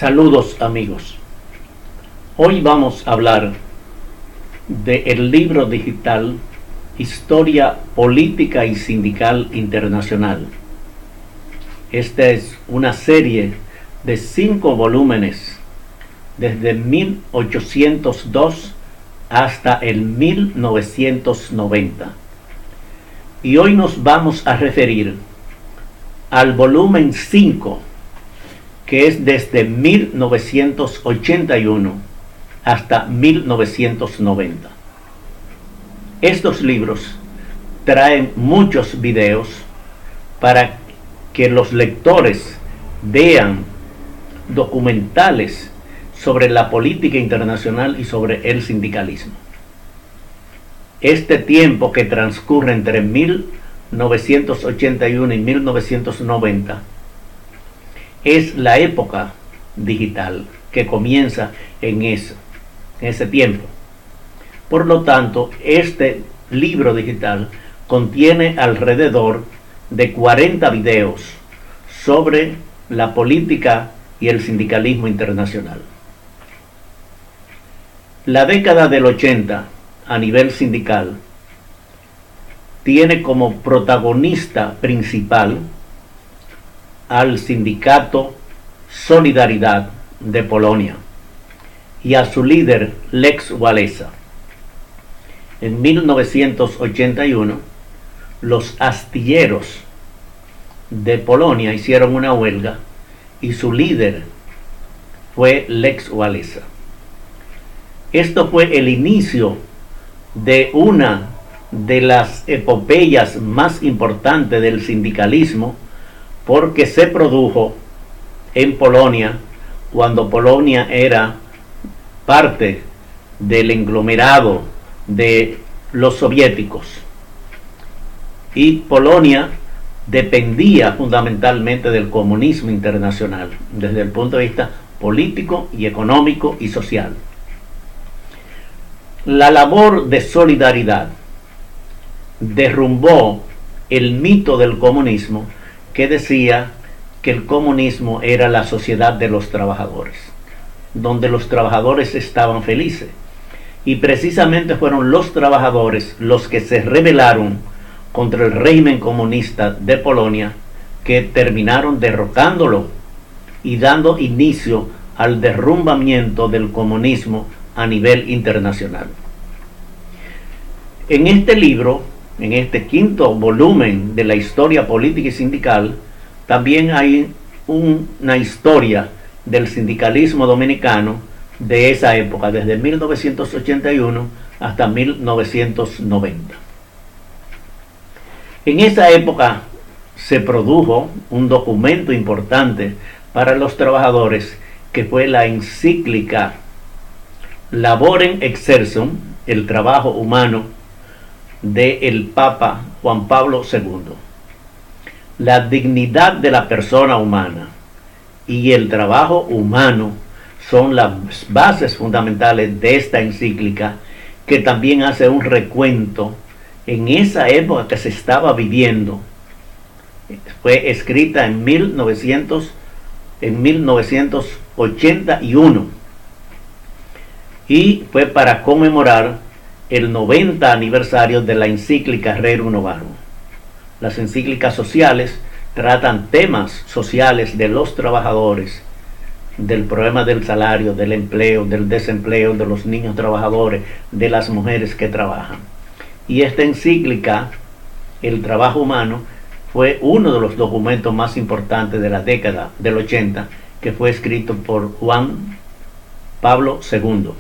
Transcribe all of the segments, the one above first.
Saludos amigos. Hoy vamos a hablar del libro digital Historia Política y Sindical Internacional. Esta es una serie de 5 volúmenes desde 1802 hasta el 1990. Y hoy nos vamos a referir al volumen 5, que es desde 1981 hasta 1990. Estos libros traen muchos videos para que los lectores vean documentales sobre la política internacional y sobre el sindicalismo. Este tiempo que transcurre entre 1981 y 1990 es la época digital que comienza en ese tiempo. Por lo tanto, este libro digital contiene alrededor de 40 videos sobre la política y el sindicalismo internacional. La década del 80 a nivel sindical tiene como protagonista principal al sindicato Solidaridad de Polonia y a su líder Lech Wałęsa. En 1981, los astilleros de Polonia hicieron una huelga y su líder fue Lech Wałęsa. Esto fue el inicio de una de las epopeyas más importantes del sindicalismo, porque se produjo en Polonia cuando Polonia era parte del englomerado de los soviéticos y Polonia dependía fundamentalmente del comunismo internacional desde el punto de vista político y económico y social. La labor de Solidaridad derrumbó el mito del comunismo que decía que el comunismo era la sociedad de los trabajadores, donde los trabajadores estaban felices. Y precisamente fueron los trabajadores los que se rebelaron contra el régimen comunista de Polonia, que terminaron derrocándolo y dando inicio al derrumbamiento del comunismo a nivel internacional. En este libro, en este 5º volumen de la historia política y sindical, también hay una historia del sindicalismo dominicano de esa época, desde 1981 hasta 1990. En esa época se produjo un documento importante para los trabajadores, que fue la encíclica Laborem Exercens, el trabajo humano, del Papa Juan Pablo II. La dignidad de la persona humana y el trabajo humano son las bases fundamentales de esta encíclica, que también hace un recuento en esa época que se estaba viviendo. Fue escrita en 1981 y fue para conmemorar el 90 aniversario de la encíclica Rerum Novarum. Las encíclicas sociales tratan temas sociales de los trabajadores, del problema del salario, del empleo, del desempleo, de los niños trabajadores, de las mujeres que trabajan. Y esta encíclica, El trabajo humano, fue uno de los documentos más importantes de la década del 80, que fue escrito por Juan Pablo II.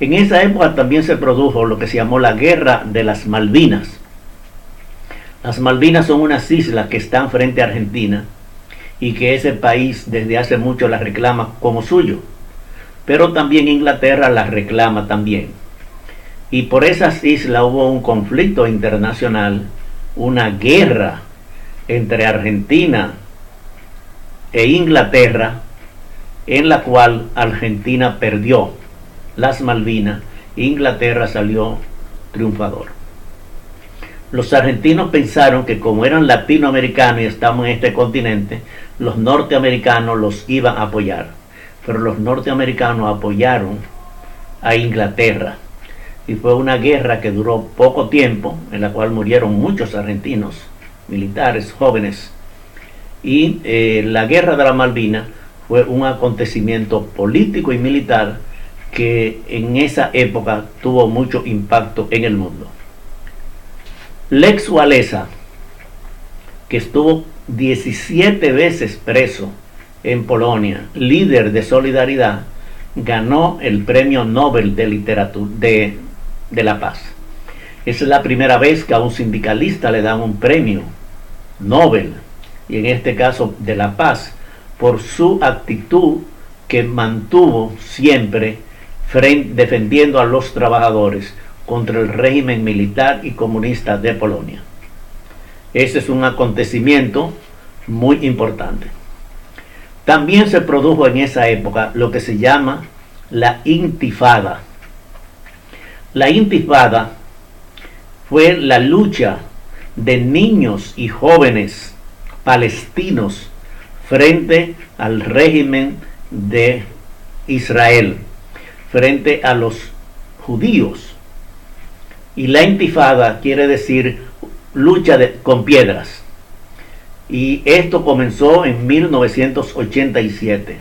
En esa época también se produjo lo que se llamó la Guerra de las Malvinas. Las Malvinas son unas islas que están frente a Argentina y que ese país desde hace mucho las reclama como suyo, pero también Inglaterra las reclama también. Y por esas islas hubo un conflicto internacional, una guerra entre Argentina e Inglaterra, en la cual Argentina perdió las Malvinas e Inglaterra salió triunfador. Los argentinos pensaron que como eran latinoamericanos y estamos en este continente, los norteamericanos los iban a apoyar, pero los norteamericanos apoyaron a Inglaterra y fue una guerra que duró poco tiempo, en la cual murieron muchos argentinos, militares, jóvenes, y la guerra de la Malvinas fue un acontecimiento político y militar que en esa época tuvo mucho impacto en el mundo. Lech Walesa, que estuvo 17 veces preso en Polonia, líder de Solidaridad, ganó el Premio Nobel de Literatura de la Paz. Esa es la primera vez que a un sindicalista le dan un premio Nobel, y en este caso de la paz, por su actitud que mantuvo siempre defendiendo a los trabajadores contra el régimen militar y comunista de Polonia. Ese es un acontecimiento muy importante. También se produjo en esa época lo que se llama la Intifada. La Intifada fue la lucha de niños y jóvenes palestinos frente al régimen de Israel, frente a los judíos. Y la Intifada quiere decir lucha con piedras. Y esto comenzó en 1987,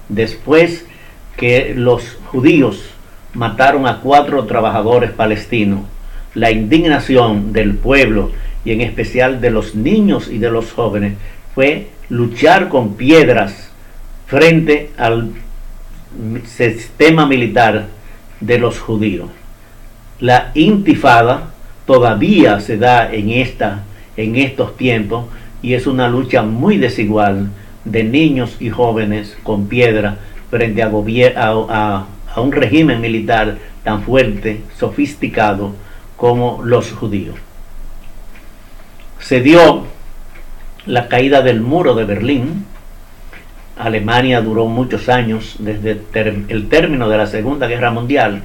después que los judíos mataron a 4 trabajadores palestinos. La indignación del pueblo y en especial de los niños y de los jóvenes fue luchar con piedras frente al sistema militar de los judíos. La Intifada todavía se da en estos tiempos y es una lucha muy desigual de niños y jóvenes con piedra frente a un régimen militar tan fuerte, sofisticado como los judíos. Se dio la caída del muro de Berlín. Alemania duró muchos años, desde el término de la Segunda Guerra Mundial,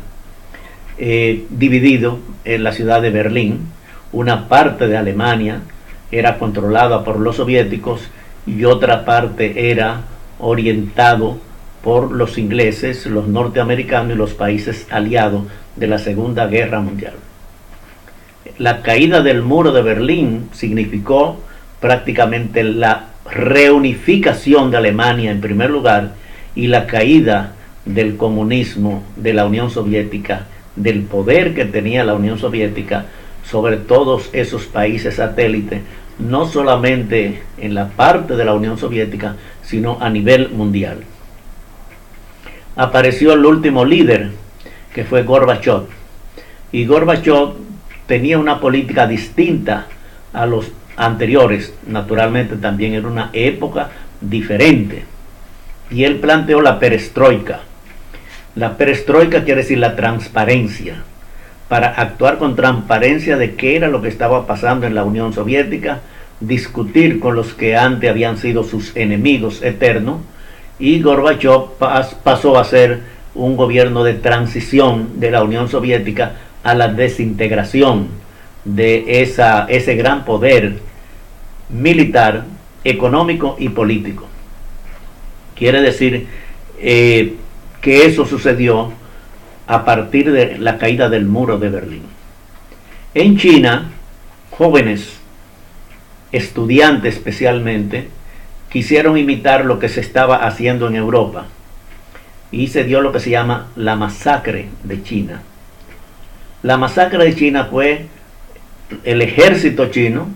dividido en la ciudad de Berlín. Una parte de Alemania era controlada por los soviéticos y otra parte era orientado por los ingleses, los norteamericanos y los países aliados de la Segunda Guerra Mundial. La caída del muro de Berlín significó prácticamente la reunificación de Alemania en primer lugar y la caída del comunismo de la Unión Soviética, del poder que tenía la Unión Soviética sobre todos esos países satélites, no solamente en la parte de la Unión Soviética, sino a nivel mundial. Apareció el último líder, que fue Gorbachev, y Gorbachev tenía una política distinta a los anteriores. Naturalmente también era una época diferente, y él planteó la perestroika. La perestroika quiere decir la transparencia, para actuar con transparencia de qué era lo que estaba pasando en la Unión Soviética, discutir con los que antes habían sido sus enemigos eternos, y Gorbachev pasó a ser un gobierno de transición de la Unión Soviética a la desintegración de ese gran poder militar, económico y político. Quiere decir que eso sucedió a partir de la caída del muro de Berlín. En China, jóvenes, estudiantes especialmente, quisieron imitar lo que se estaba haciendo en Europa y se dio lo que se llama la masacre de China. La masacre de China fue el ejército chino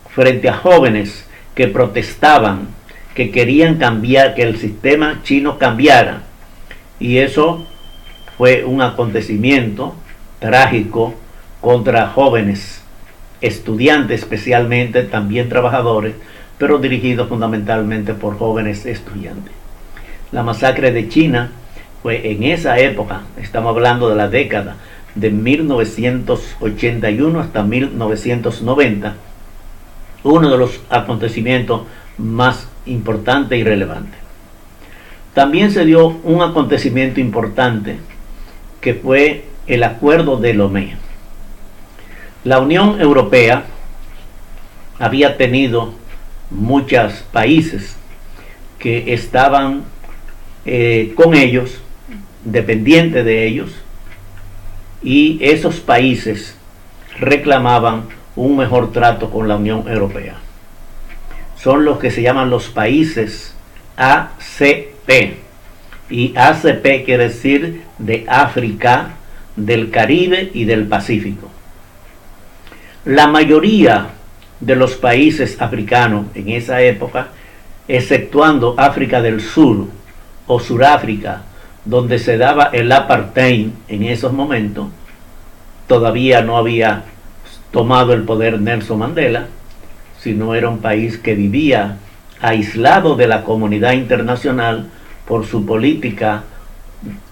frente a jóvenes que protestaban, que querían cambiar, que el sistema chino cambiara, y eso fue un acontecimiento trágico contra jóvenes, estudiantes especialmente, también trabajadores, pero dirigidos fundamentalmente por jóvenes estudiantes. La masacre de China fue en esa época, estamos hablando de la década de 1981 hasta 1990, uno de los acontecimientos más importantes y relevantes. También se dio un acontecimiento importante que fue el acuerdo de Lomé. La Unión Europea había tenido muchos países que estaban con ellos, dependientes de ellos, y esos países reclamaban un mejor trato con la Unión Europea. Son los que se llaman los países ACP, y ACP quiere decir de África, del Caribe y del Pacífico. La mayoría de los países africanos en esa época, exceptuando África del Sur o Suráfrica, donde se daba el apartheid en esos momentos, todavía no había tomado el poder Nelson Mandela, sino era un país que vivía aislado de la comunidad internacional por su política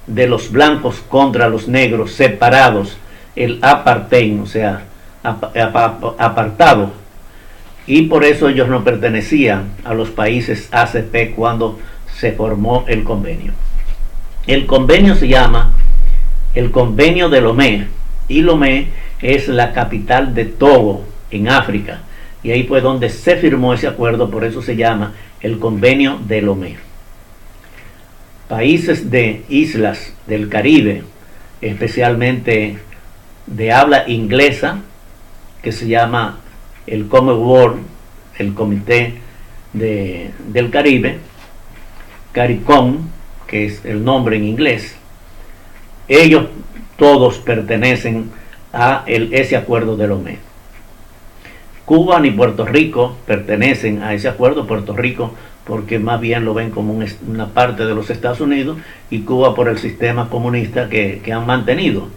de los blancos contra los negros, separados, el apartheid, o sea, apartado, y por eso ellos no pertenecían a los países ACP cuando se formó el convenio. El convenio se llama el Convenio de Lomé, y Lomé es la capital de Togo, en África, y ahí fue donde se firmó ese acuerdo, por eso se llama el Convenio de Lomé. Países de islas del Caribe, especialmente de habla inglesa, que se llama el Commonwealth, el Comité del Caribe, CARICOM, que es el nombre en inglés, ellos todos pertenecen a ese acuerdo de Lomé. Cuba ni Puerto Rico pertenecen a ese acuerdo. Puerto Rico porque más bien lo ven como una parte de los Estados Unidos, y Cuba por el sistema comunista que han mantenido.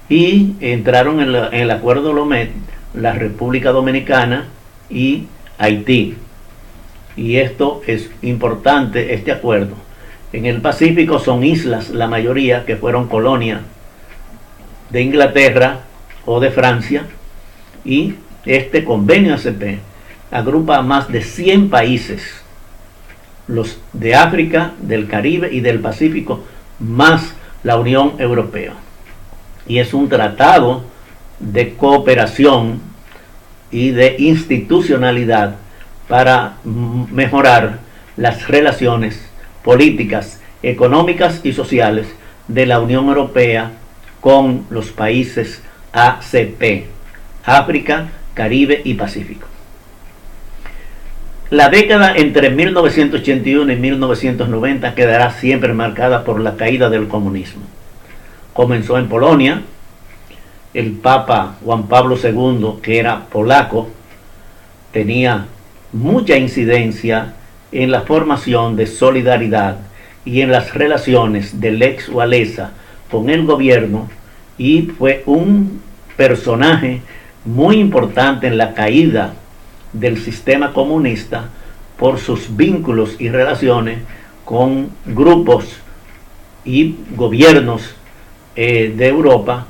Y entraron en el acuerdo Lomé la República Dominicana y Haití. Y esto es importante, este acuerdo. En el Pacífico son islas, la mayoría, que fueron colonia de Inglaterra o de Francia, y este convenio ACP agrupa a más de 100 países, los de África, del Caribe y del Pacífico, más la Unión Europea. Y es un tratado de cooperación y de institucionalidad para mejorar las relaciones políticas, económicas y sociales de la Unión Europea con los países ACP, África, Caribe y Pacífico. La década entre 1981 y 1990 quedará siempre marcada por la caída del comunismo. Comenzó en Polonia. El Papa Juan Pablo II, que era polaco, tenía mucha incidencia en la formación de solidaridad y en las relaciones de Lech Wałęsa con el gobierno, y fue un personaje muy importante en la caída del sistema comunista por sus vínculos y relaciones con grupos y gobiernos de Europa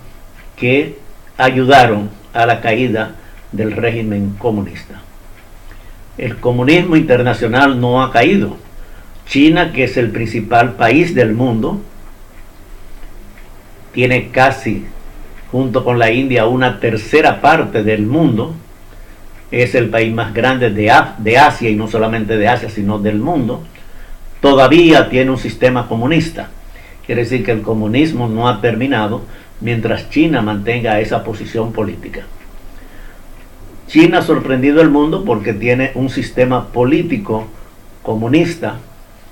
que ayudaron a la caída del régimen comunista. El comunismo internacional no ha caído. China, que es el principal país del mundo, tiene casi, junto con la India, una tercera parte del mundo. Es el país más grande de Asia, y no solamente de Asia, sino del mundo. Todavía tiene un sistema comunista. Quiere decir que el comunismo no ha terminado mientras China mantenga esa posición política. China ha sorprendido al mundo porque tiene un sistema político comunista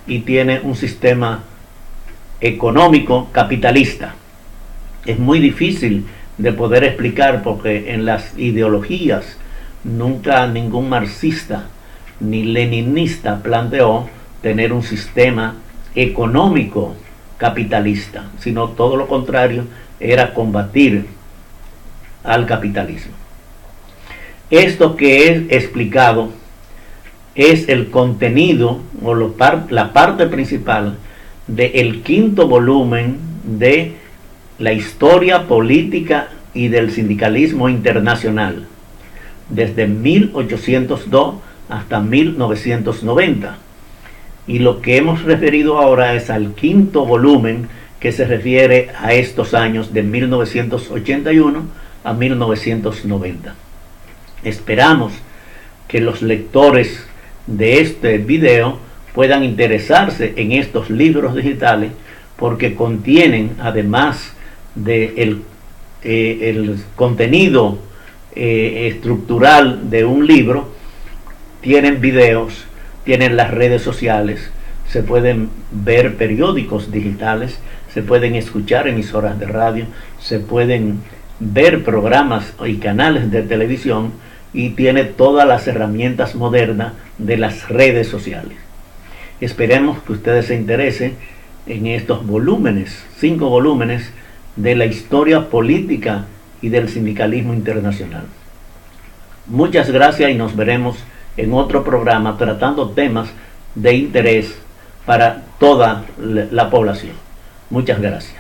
y tiene un sistema económico capitalista. Es muy difícil de poder explicar porque en las ideologías nunca ningún marxista ni leninista planteó tener un sistema económico capitalista, sino todo lo contrario, era combatir al capitalismo. Esto que he explicado es el contenido o la parte principal del quinto volumen de la historia política y del sindicalismo internacional, desde 1802 hasta 1990. Y lo que hemos referido ahora es al quinto volumen, que se refiere a estos años de 1981 a 1990. Esperamos que los lectores de este video puedan interesarse en estos libros digitales, porque contienen, además de el contenido estructural de un libro, tienen videos, tienen las redes sociales, se pueden ver periódicos digitales, se pueden escuchar emisoras de radio, se pueden ver programas y canales de televisión, y tiene todas las herramientas modernas de las redes sociales. Esperemos que ustedes se interesen en estos volúmenes, 5 volúmenes de la historia política y del sindicalismo internacional. Muchas gracias y nos veremos en otro programa tratando temas de interés para toda la población. Muchas gracias.